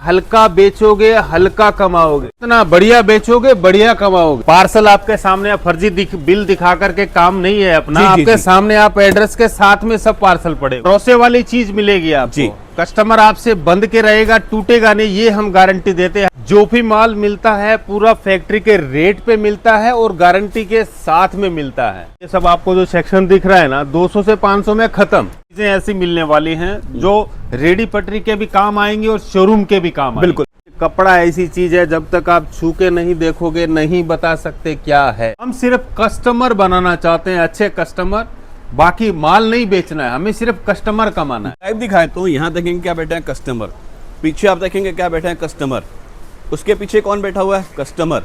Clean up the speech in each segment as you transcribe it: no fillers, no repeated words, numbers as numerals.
हल्का बेचोगे हल्का कमाओगे, इतना बढ़िया बेचोगे बढ़िया कमाओगे। पार्सल आपके सामने फर्जी बिल दिखा करके काम नहीं है अपना, आपके सामने आप एड्रेस के साथ में सब पार्सल पड़े, भरोसे वाली चीज मिलेगी आपको। कस्टमर आपसे बंध के रहेगा, टूटेगा नहीं, ये हम गारंटी देते हैं। जो भी माल मिलता है पूरा फैक्ट्री के रेट पे मिलता है और गारंटी के साथ में मिलता है। ये सब आपको जो सेक्शन दिख रहा है ना 200 से 500 में खत्म। चीजें ऐसी मिलने वाली हैं जो रेडी पटरी के भी काम आएंगी और शोरूम के भी काम आएंगी। बिल्कुल, कपड़ा ऐसी चीज है जब तक आप छू के नहीं देखोगे नहीं बता सकते क्या है। हम सिर्फ कस्टमर बनाना चाहते हैं, अच्छे कस्टमर, बाकी माल नहीं बेचना है, हमें सिर्फ कस्टमर कमाना है। टाइप दिखाए तो यहाँ देखेंगे क्या बैठा है कस्टमर, पीछे आप देखेंगे क्या बैठा है कस्टमर, उसके पीछे कौन बैठा हुआ है कस्टमर,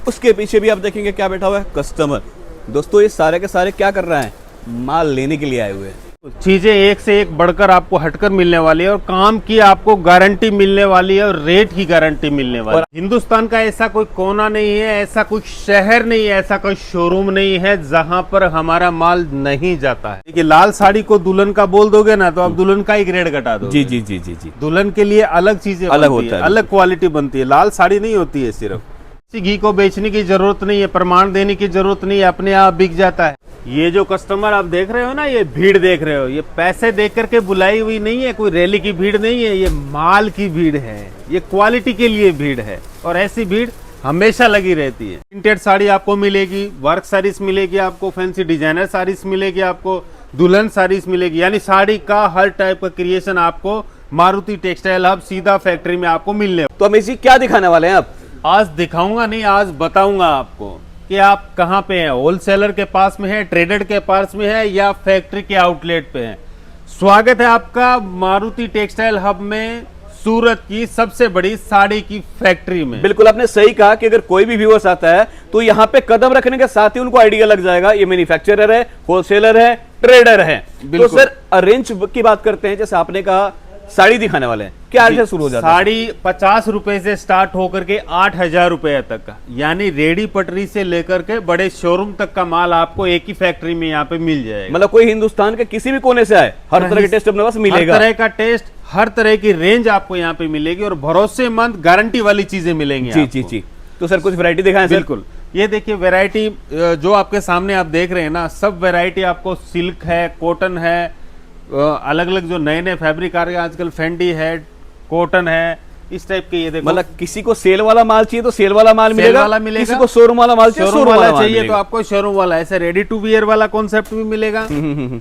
उसके पीछे भी आप देखेंगे क्या बैठा हुआ है कस्टमर। दोस्तों ये सारे के सारे क्या कर रहे हैं, माल लेने के लिए आए हुए हैं। चीजें एक से एक बढ़कर आपको हटकर मिलने वाली है और काम की आपको गारंटी मिलने वाली है और रेट की गारंटी मिलने वाली है। हिंदुस्तान का ऐसा कोई कोना नहीं है, ऐसा कोई शहर नहीं है, ऐसा कोई शोरूम नहीं है जहां पर हमारा माल नहीं जाता है। देखिए लाल साड़ी को दुल्हन का बोल दोगे ना तो आप दुल्हन का ही ग्रेड घटा दो। जी जी जी जी जी, दुल्हन के लिए अलग चीजें अलग होता है, अलग क्वालिटी बनती है। लाल साड़ी नहीं होती है सिर्फ। घी को बेचने की जरूरत नहीं है, प्रमाण देने की जरूरत नहीं है, अपने आप बिक जाता है। ये जो कस्टमर आप देख रहे हो ना, ये भीड़ देख रहे हो, ये पैसे देख करके बुलाई हुई नहीं है, कोई रैली की भीड़ नहीं है, ये माल की भीड़ है, ये क्वालिटी के लिए भीड़ है और ऐसी भीड़ हमेशा लगी रहती है। प्रिंटेड साड़ी आपको मिलेगी, वर्क साड़ीज मिलेगी आपको, फैंसी डिजाइनर साड़ीज मिलेगी आपको, दुल्हन साड़ीज मिलेगी, यानी साड़ी का हर टाइप का क्रिएशन आपको मारुति टेक्सटाइल हब सीधा फैक्ट्री में आपको मिलने। तो अमित जी क्या दिखाने वाले हैं आप? आज दिखाऊंगा नहीं, आज बताऊंगा आपको कि आप कहाँ पे हैं, होलसेलर के पास में है, ट्रेडर के पास में है या फैक्ट्री के आउटलेट पे है। स्वागत है आपका मारुति टेक्सटाइल हब में, सूरत की सबसे बड़ी साड़ी की फैक्ट्री में। बिल्कुल आपने सही कहा कि अगर कोई भी व्यूअर्स आता है तो यहाँ पे कदम रखने के साथ ही उनको आइडिया लग जाएगा ये मैन्युफैक्चरर है, होलसेलर है, ट्रेडर है। तो सर रेंज की बात करते हैं, जैसे आपने कहा साड़ी दिखाने वाले हैं, क्या रेंज शुरू हो जाता है? साड़ी 50 रुपए से स्टार्ट होकर के 8,000 रुपए तक, यानी रेडी पटरी से लेकर के बड़े शोरूम तक का माल आपको एक ही फैक्ट्री में यहाँ पे मिल जाएगा। मतलब कोई हिंदुस्तान के किसी भी कोने से आए हर तरह के टेस्ट अपने पास मिलेगा, हर तरह का टेस्ट, हर तरह की रेंज आपको यहाँ पे मिलेगी और भरोसेमंद गारंटी वाली चीजें मिलेंगी। जी जी जी। तो सर कुछ वैरायटी दिखाएं। बिल्कुल, ये देखिए वैरायटी जो आपके सामने आप देख रहे हैं ना, सब वैरायटी आपको सिल्क है, कॉटन है, अलग अलग जो नए नए फैब्रिक आ रहे हैं आजकल, फेंडी है, कॉटन है, इस टाइप के। ये देखो, मतलब किसी को सेल वाला माल चाहिए तो सेल वाला माल मिलेगा, किसी को शोरूम वाला माल चाहिए शोरूम वाला चाहिए तो आपको शोरूम वाला। ऐसे रेडी टू वियर वाला कॉन्सेप्ट भी मिलेगा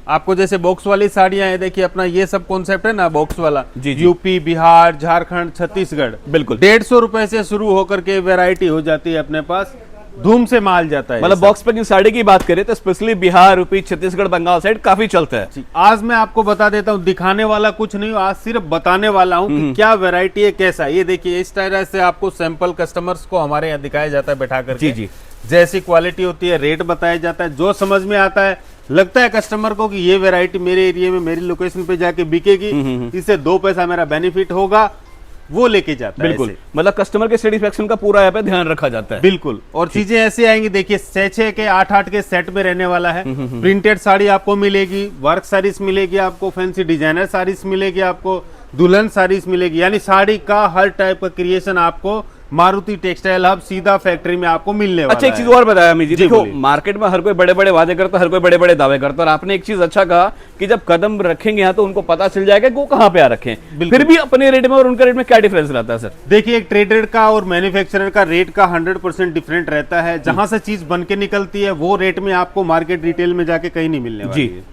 आपको। जैसे बॉक्स वाली साड़ियां है, देखिए अपना ये सब कॉन्सेप्ट है ना बॉक्स वाला, यूपी, बिहार, झारखंड, छत्तीसगढ़। बिल्कुल 150 रुपए से शुरू होकर के वैरायटी हो जाती है अपने पास, धूम से माल जाता है। मतलब बॉक्स पैकिंग साड़ी की बात करें तो specially Bihar, UP, Chhattisgarh, Bengal side काफी चलता है। आज मैं आपको बता देता हूँ, दिखाने वाला कुछ नहीं, आज सिर्फ बताने वाला हूँ कि क्या वैरायटी है, कैसा। ये देखिए इस तरह से आपको सैंपल कस्टमर्स को हमारे यहाँ दिखाया जाता है बैठा कर। जी जी, जैसी क्वालिटी होती है रेट बताया जाता है, जो समझ में आता है, लगता है कस्टमर को कि ये वैरायटी मेरे एरिया में मेरी लोकेशन पे जाके बिकेगी, इससे 2 पैसा मेरा बेनिफिट होगा, वो लेके जाता है। बिल्कुल, मतलब कस्टमर के सेटिस्फेक्शन का पूरा यहाँ पे ध्यान रखा जाता है। बिल्कुल, और चीजें ऐसे आएंगी, देखिए 6-6 के 8-8 के सेट में रहने वाला है। प्रिंटेड साड़ी आपको मिलेगी, वर्क साड़ीज मिलेगी आपको, फैंसी डिजाइनर साड़ीज मिलेगी आपको, दुल्हन साड़ीज मिलेगी, यानी साड़ी का हर टाइप का क्रिएशन आपको मारुति टेक्सटाइल हब सीधा फैक्ट्री में आपको मिलने वाला है। अच्छा एक चीज और बताया अमित जी, देखो मार्केट में हर कोई बड़े बड़े वादे करता है, हर कोई बड़े बड़े दावे करता है, और आपने एक चीज अच्छा कहा कि जब कदम रखेंगे यहाँ तो उनको पता चल जाएगा कि वो कहाँ पे आ रखे हैं। फिर भी अपने रेट में और उनका रेट में क्या डिफरेंस रहता है सर? देखिए एक ट्रेडर का और मैन्युफैक्चरर का रेट का 100% डिफरेंट रहता है। जहां से चीज बन के निकलती है वो रेट में आपको मार्केट रिटेल में जाके कहीं नहीं मिलने वाली है।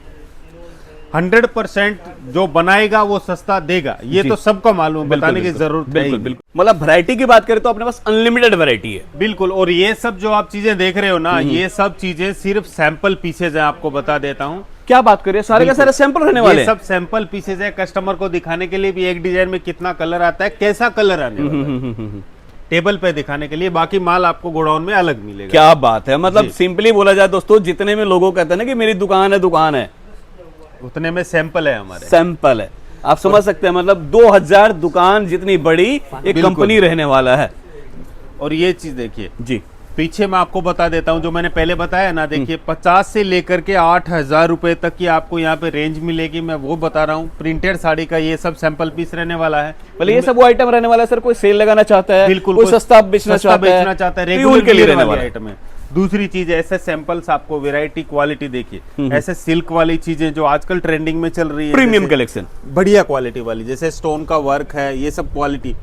100% जो बनाएगा वो सस्ता देगा, ये तो सबको मालूम, बताने की जरूरत नहीं। बिल्कुल बिल्कुल, मतलब वैरायटी की बात करें तो अपने पास अनलिमिटेड वैरायटी है। बिल्कुल, और ये सब जो आप चीजें देख रहे हो ना, ये सब चीजें सिर्फ सैंपल पीसेज है, आपको बता देता हूँ। क्या बात करें, सारे के सारे सैंपल रहने वाले हैं। सब सैंपल पीसेज है, कस्टमर को दिखाने के लिए भी एक डिजाइन में कितना कलर आता है, कैसा कलर आने वाला है, टेबल पे दिखाने के लिए। बाकी माल आपको गोडाउन में अलग मिलेगा। क्या बात है, मतलब सिंपली बोला जाए दोस्तों, जितने में लोगों कहते हैं ना कि मेरी दुकान है, उतने में सैंपल है, हमारे सैंपल है। आप समझ सकते हैं, मतलब 2000 दुकान जितनी बड़ी एक कंपनी रहने वाला है। और ये चीज देखिए जी, पीछे मैं आपको बता देता हूँ, जो मैंने पहले बताया ना, देखिए 50 से लेकर के 8,000 रुपए तक की आपको यहाँ पे रेंज मिलेगी। मैं वो बता रहा हूँ, प्रिंटेड साड़ी का ये सब सैंपल पीस रहने वाला है। मतलब ये सब वो आइटम रहने वाला है सर, कोई सेल लगाना चाहता है, बिल्कुल, कोई सस्ता बेचना चाहता है, रेगुलर के लिए रहने वाली वाला आइटम है। दूसरी चीज, ऐसे सैंपल्स आपको वैरायटी क्वालिटी देखिए, ऐसे सिल्क वाली चीजें जो आजकल ट्रेंडिंग में चल रही है, प्रीमियम कलेक्शन, बढ़िया क्वालिटी वाली, जैसे स्टोन का वर्क है, ये सब क्वालिटी,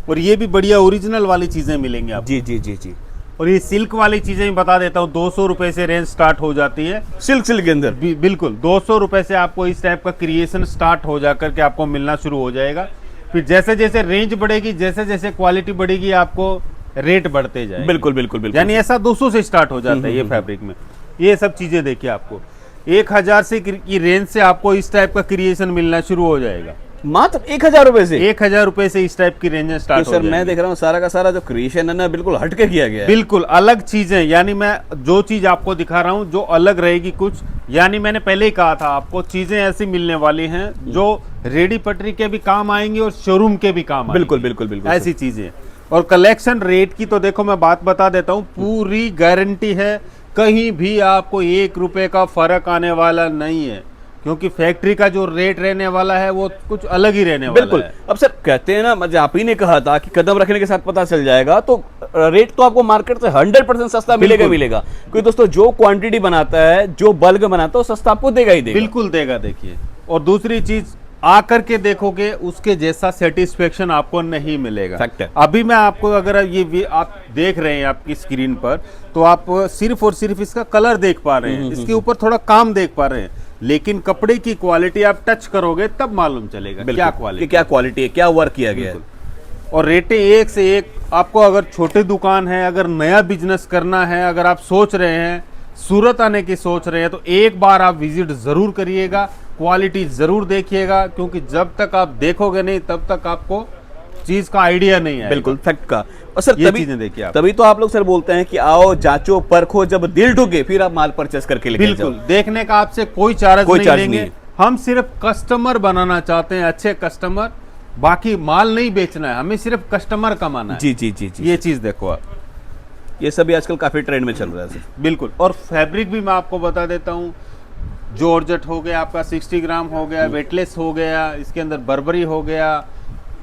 और ये भी बढ़िया ओरिजिनल वाली चीजें मिलेंगी आपको। जी जी जी जी। और ये सिल्क वाली चीजें भी बता देता हूँ, 200 रुपए से रेंज स्टार्ट हो जाती है। सिल्क के अंदर बिल्कुल 200 रुपए से आपको इस टाइप का क्रिएशन स्टार्ट हो जाकर के आपको मिलना शुरू हो जाएगा। फिर जैसे जैसे रेंज बढ़ेगी, जैसे जैसे क्वालिटी बढ़ेगी, आपको रेट बढ़ते जाएंगे। बिल्कुल बिल्कुल बिल्कुल। यानी ऐसा 200 से स्टार्ट हो जाता है ये फैब्रिक में। ये सब चीजें देखिए, आपको 1000 से की रेंज से आपको इस टाइप का क्रिएशन मिलना शुरू हो जाएगा। मात्र 1000 रुपए से? 1000 रुपए से इस टाइप की रेंज स्टार्ट हो सर मैं देख रहा हूँ सारा का सारा जो क्रिएशन है ना, बिल्कुल हटके किया गया है। बिल्कुल अलग चीजें, यानी मैं जो चीज आपको दिखा रहा हूँ जो अलग रहेगी कुछ, यानी मैंने पहले ही कहा था आपको, चीजें ऐसी मिलने वाली हैं जो रेडी पटरी के भी काम आएंगी और शोरूम के भी काम आएंगी। बिल्कुल बिल्कुल बिल्कुल ऐसी चीजें। और कलेक्शन रेट की तो देखो, मैं बात बता देता हूँ, पूरी गारंटी है, कहीं भी आपको 1 रुपए का फर्क आने वाला नहीं है, क्योंकि फैक्ट्री का जो रेट रहने वाला है वो कुछ अलग ही रहने वाला है। बिल्कुल। अब सर कहते हैं ना, मुझे आप ही ने कहा था कि कदम रखने के साथ पता चल जाएगा, तो रेट तो आपको मार्केट से 100% सस्ता मिलेगा। क्योंकि दोस्तों जो क्वांटिटी बनाता है, जो बल्क बनाता है, वो सस्ता आपको देगा ही देगा। बिल्कुल देगा। देखिए, और दूसरी चीज, आकर के देखोगे उसके जैसा सेटिस्फेक्शन आपको नहीं मिलेगा। फैक्ट है। अभी मैं आपको, अगर ये आप देख रहे हैं आपकी स्क्रीन पर, तो आप सिर्फ और सिर्फ इसका कलर देख पा रहे हैं, इसके ऊपर थोड़ा काम देख पा रहे हैं, लेकिन कपड़े की क्वालिटी आप टच करोगे तब मालूम चलेगा क्या क्वालिटी है, क्या वर्क किया गया है। और रेटें एक से एक। आपको अगर छोटी दुकान है, अगर नया बिजनेस करना है, अगर आप सोच रहे हैं, सूरत आने की सोच रहे हैं, तो एक बार आप विजिट जरूर करिएगा, क्वालिटी जरूर देखिएगा, क्योंकि जब तक आप देखोगे नहीं तब तक आपको चीज का आइडिया नहीं है। बिल्कुल फैक्ट का। और सर ये चीजें देखिए, तभी तो आप लोग सर बोलते हैं कि आओ जांचो परखो, जब दिल ठुके फिर आप माल परचेस करके लेके जाओ। बिल्कुल, देखने का आपसे कोई चार्ज नहीं लेंगे। हम सिर्फ कस्टमर बनाना चाहते हैं, अच्छे कस्टमर, बाकी माल नहीं बेचना है, हमें सिर्फ कस्टमर कमाना है। जी जी जी जी। ये चीज देखो आप, ये सभी आजकल काफी ट्रेंड में चल रहा है सर। बिल्कुल। और फैब्रिक भी मैं आपको बता देता हूँ, जॉर्जेट हो गया आपका 60 ग्राम हो गया, वेटलेस हो गया, इसके अंदर बर्बरी हो गया,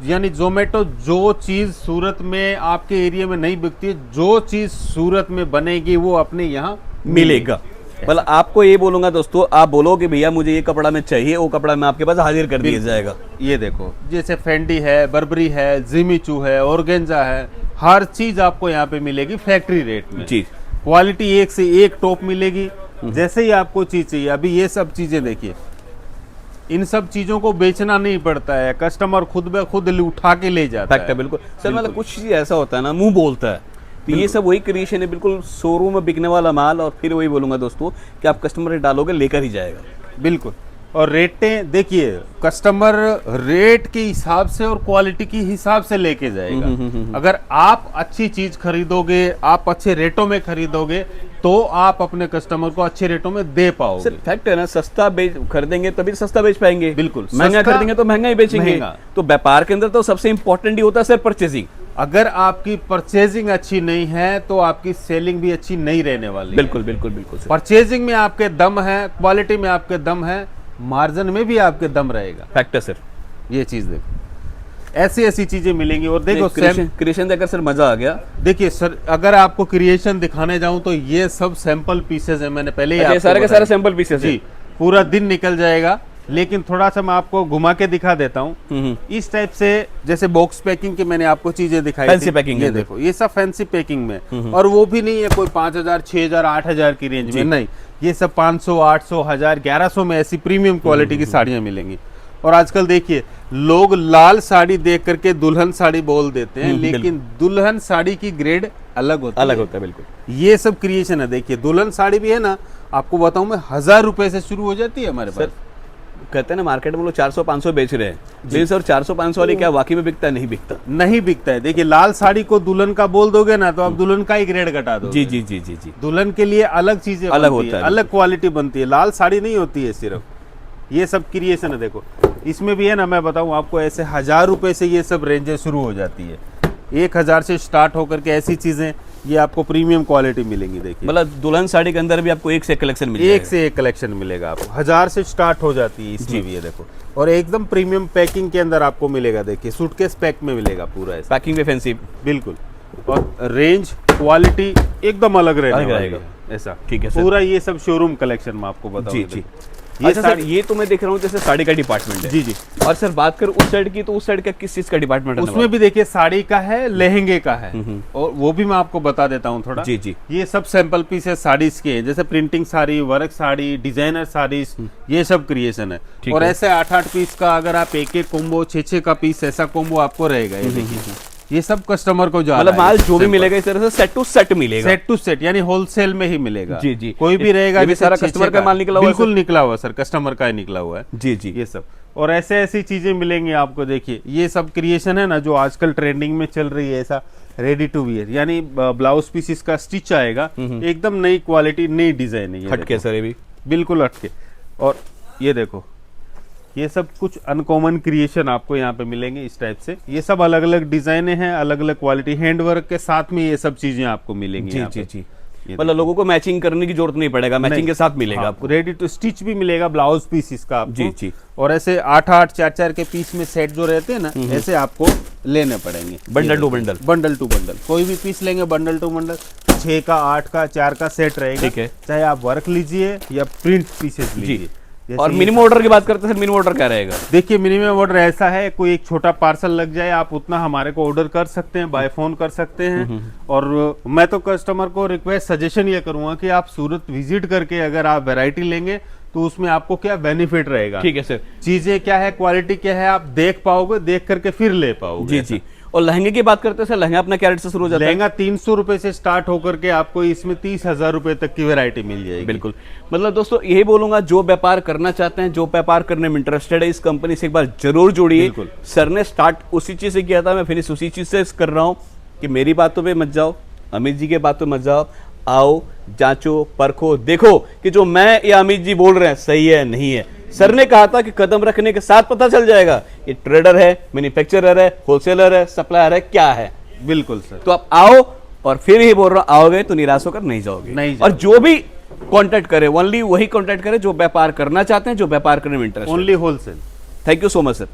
यानी जोमेटो, जो चीज सूरत में आपके एरिया में नहीं बिकती है, जो चीज सूरत में बनेगी वो अपने यहाँ मिलेगा। मतलब आपको ये बोलूंगा दोस्तों, आप बोलोगे भैया मुझे ये कपड़ा में चाहिए, वो कपड़ा में आपके पास हाजिर कर दिया जाएगा। ये देखो, जैसे फेंडी है, बर्बरी है, जिमीचू है, ऑर्गेंजा है, हर चीज आपको यहाँ पे मिलेगी फैक्ट्री रेट में। जी। क्वालिटी एक से एक टॉप मिलेगी, जैसे ही आपको चीज चाहिए। अभी ये सब चीजें देखिए, इन सब चीजों को बेचना नहीं पड़ता है, कस्टमर खुद ब खुद उठा के ले जाता है। बिल्कुल सर, मतलब कुछ चीज ऐसा होता है ना, मुंह बोलता है, तो ये सब वही क्रिएशन है, बिल्कुल शोरूम में बिकने वाला माल। और फिर वही बोलूंगा दोस्तों कि आप कस्टमर रेट डालोगे, लेकर ही जाएगा। बिल्कुल। और रेटें देखिए, कस्टमर रेट के हिसाब से और क्वालिटी के हिसाब से लेके जाएगा। अगर आप अच्छी चीज खरीदोगे, आप अच्छे रेटों में खरीदोगे, तो आप अपने कस्टमर को अच्छे रेटों में दे पाओगे। सर फैक्ट है ना, सस्ता खरीदेंगे तभी सस्ता बेच पाएंगे। बिल्कुल। महंगा खरीदेंगे तो महंगा ही बेचेंगे। तो व्यापार के अंदर तो सबसे इंपॉर्टेंट ही होता है सर परचेजिंग। अगर आपकी परचेजिंग अच्छी नहीं है तो आपकी सेलिंग भी अच्छी नहीं रहने वाली। बिल्कुल बिल्कुल बिल्कुल। परचेजिंग में आपके दम है, क्वालिटी में आपके दम है, मार्जिन में भी आपके दम रहेगा। फैक्ट है सर। ये चीज देखो, ऐसी ऐसी चीजें मिलेंगी। और देखो क्रिएशन देखकर सर मजा आ गया। देखिए सर, अगर आपको क्रिएशन दिखाने जाऊं तो ये सब सैंपल पीसेस है, मैंने पहले ही सारे के सारे सैंपल पीसेस जी। पूरा दिन निकल जाएगा, लेकिन थोड़ा सा मैं आपको घुमा के दिखा देता हूँ। इस टाइप से, जैसे बॉक्स पैकिंग की मैंने आपको चीजें दिखाई, फैंसी पैकिंग। ये देखो, ये सब फैंसी पैकिंग में, और वो भी नहीं है कोई 5000, 6000, 8000 की रेंज में, नहीं, ये सब 500, 800, 1000, 1100 में ऐसी प्रीमियम क्वालिटी की साड़ियां मिलेंगी। और आजकल देखिए, लोग लाल साड़ी देख करके दुल्हन साड़ी बोल देते हैं, लेकिन दुल्हन साड़ी की ग्रेड अलग होता है। बिल्कुल। ये सब क्रिएशन है। देखिए, दुल्हन साड़ी भी है ना, आपको बताऊं मैं, 1000 रुपए से शुरू हो जाती है हमारे पास। कहते हैं ना मार्केट में लोग 400-500 बेच रहे हैं, लेकिन सर 400-500 वाली क्या वाकई में बिकता है? नहीं बिकता, नहीं बिकता है। देखिए, लाल साड़ी को दुल्हन का बोल दोगे ना, तो आप दुल्हन का ही ग्रेड घटा दो। जी जी जी जी जी। दुल्हन के लिए अलग चीजें अलग होता है, अलग क्वालिटी बनती है, लाल साड़ी नहीं होती है सिर्फ। ये सब क्रिएशन है। देखो, इसमें भी है ना, मैं बताऊं आपको, ऐसे 1000 रुपए से ये सब रेंजें शुरू हो जाती है, 1000 से स्टार्ट होकर के ऐसी चीजें ये आपको प्रीमियम क्वालिटी मिलेंगी। देखिए मतलब दुल्हन साड़ी के अंदर भी आपको एक से एक कलेक्शन मिल एक जाएगा। से एक कलेक्शन मिलेगा आपको, 1000 से स्टार्ट हो जाती है इसमें भी। ये देखो, और एकदम प्रीमियम पैकिंग के अंदर आपको मिलेगा। देखिए सूटकेस पैक में मिलेगा पूरा ऐसा, पैकिंग भी फैंसी। बिल्कुल। और रेंज क्वालिटी एकदम अलग रहने वाली है ऐसा। ठीक है सर। पूरा ये सब शोरूम कलेक्शन में आपको बताऊंगा। जी जी। अच्छा सर, ये तो मैं देख रहा हूँ जैसे साड़ी का डिपार्टमेंट है। जी जी। और सर बात कर उस साइड की, तो उस साइड का किस चीज का डिपार्टमेंट है? उसमें भी देखिए साड़ी का है, लहंगे का है, और वो भी मैं आपको बता देता हूँ थोड़ा। जी जी। ये सब सैंपल पीस है साड़ीज के हैं, जैसे printing sari, work sari, designer saris, ये सब क्रिएशन है। और ऐसे 8-8 पीस का अगर आप एक कोम्बो, 6-6 का पीस ऐसा कोम्बो आपको रहेगा। ये देखिए, ये सब कस्टमर को जा मतलब माल जो भी मिलेगा इस तरह से सेट टू सेट मिलेगा, सेट टू सेट, यानी होलसेल में ही मिलेगा। जी जी। कोई भी रहेगा। ये भी सारा कस्टमर का माल निकला हुआ है? बिल्कुल निकला हुआ सर, कस्टमर का ही निकला हुआ है। जी जी। ये सब और ऐसे ऐसी चीजें मिलेंगी आपको। देखिए ये सब क्रिएशन है ना, जो आजकल ट्रेंडिंग में चल रही है, ऐसा रेडी टू वियर, यानी ब्लाउज पीस इसका स्टिच आएगा, एकदम नई क्वालिटी, नई डिजाइन है। हटके सर, ये भी बिल्कुल हटके। और ये देखो, ये सब कुछ अनकॉमन क्रिएशन आपको यहाँ पे मिलेंगे इस टाइप से। ये सब अलग अलग डिजाइने हैं, अलग अलग क्वालिटी, हैंडवर्क के साथ में ये सब चीजें आपको मिलेंगी। जी जी जी। मतलब लोगों को मैचिंग करने की जरूरत नहीं पड़ेगा, मैचिंग के साथ मिलेगा आपको। रेडी टू स्टिच भी मिलेगा, ब्लाउज पीस इसका आपको। जी जी। और ऐसे 8-8, 4-4 के पीस में सेट जो रहते हैं ना, ऐसे आपको लेने पड़ेंगे, bundle to bundle. Bundle to bundle, कोई भी पीस लेंगे बंडल टू बंडल, 6 का, 8 का, 4 का सेट रहेगा। ठीक है। चाहे आप वर्क लीजिए या प्रिंट पीसेस लीजिए। और मिनिमम ऑर्डर की बात करते हैं सर, मिनिमम ऑर्डर क्या रहेगा? देखिए मिनिमम ऑर्डर ऐसा है, कोई एक छोटा पार्सल लग जाए, आप उतना हमारे को ऑर्डर कर सकते हैं, बाय फोन कर सकते हैं। और मैं तो कस्टमर को रिक्वेस्ट, सजेशन ये करूंगा कि आप सूरत विजिट करके अगर आप वैरायटी लेंगे तो उसमें आपको क्या बेनिफिट रहेगा। ठीक है सर। चीजें क्या है, क्वालिटी क्या है, आप देख पाओगे, देख करके फिर ले पाओगे। जी जी। और लहंगे की बात करते हैं सर, लहंगा अपना क्या रेट से शुरू हो जाता है? लहंगा 300 रुपए से स्टार्ट होकर के आपको इसमें 30,000 रुपए तक की वैरायटी मिल जाएगी। बिल्कुल। मतलब दोस्तों यही बोलूंगा, जो व्यापार करना चाहते हैं, जो व्यापार करने में इंटरेस्टेड है, इस कंपनी से एक बार जरूर जुड़िए। बिल्कुल। सर ने स्टार्ट उसी चीज से किया था, मैं फिनिश उसी चीज से कर रहा हूँ कि मेरी बातों पे मत जाओ, अमित जी के बातों पे मत जाओ, आओ, जांचो, परखो, देखो कि जो मैं या अमित जी बोल रहे हैं सही है नहीं है। सर ने कहा था कि कदम रखने के साथ पता चल जाएगा ये ट्रेडर है, मैन्युफैक्चरर है, होलसेलर है, सप्लायर है, क्या है। बिल्कुल सर। तो आप आओ, और फिर ही बोल रहा हूं, आओगे तो निराश होकर नहीं जाओगे। नहीं और जो भी कांटेक्ट करे, ओनली वही कांटेक्ट करे जो व्यापार करना चाहते हैं, जो व्यापार करने में interest. Only wholesale. Thank you so much sir.